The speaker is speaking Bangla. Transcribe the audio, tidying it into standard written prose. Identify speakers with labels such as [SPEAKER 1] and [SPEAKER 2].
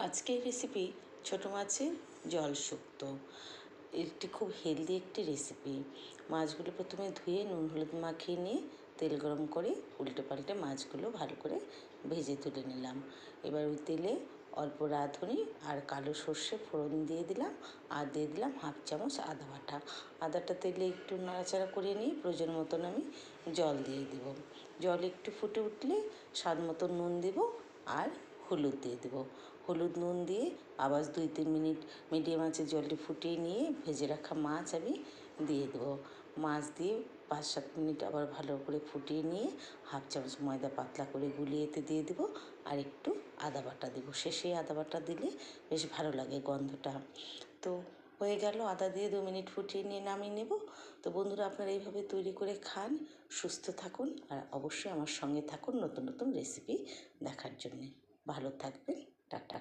[SPEAKER 1] আজকের রেসিপি ছোটো মাছের জল শুক্তো। এটি খুব হেলদি একটি রেসিপি। মাছগুলো প্রথমে ধুয়ে নুন হলুদ মাখিয়ে নিয়ে তেল গরম করে উল্টে পাল্টে মাছগুলো ভালো করে ভেজে তুলে নিলাম। এবার ওই তেলে অল্প রাঁধুনি আর কালো সর্ষে ফোড়ন দিয়ে দিলাম, আর দিয়ে দিলাম 1/2 চামচ আদা বাটা। আদাটা তেলে একটু নাড়াচাড়া করে নিয়ে প্রয়োজন মতন আমি জল দিয়ে দেব। জল একটু ফুটে উঠলে স্বাদ মতো নুন দেব আর হলুদ দিয়ে দেবো। হলুদ নুন দিয়ে আবার 2-3 মিনিট মিডিয়াম আঁচে জলটি ফুটিয়ে নিয়ে ভেজে রাখা মাছ আমি দিয়ে দেবো। মাছ দিয়ে 5-7 মিনিট আবার ভালো করে ফুটিয়ে নিয়ে 1/2 চামচ ময়দা পাতলা করে গুলিয়ে এতে দিয়ে দেবো, আর একটু আদা বাটা দেবো। শেষে আদা বাটা দিলে বেশ ভালো লাগে গন্ধটা। তো হয়ে গেল, আদা দিয়ে 2 মিনিট ফুটিয়ে নিয়ে নামিয়ে নেব। তো বন্ধুরা, আপনারা এইভাবে তৈরি করে খান, সুস্থ থাকুন, আর অবশ্যই আমার সঙ্গে থাকুন নতুন নতুন রেসিপি দেখার জন্যে। ভালো থাকবেন। টাটা।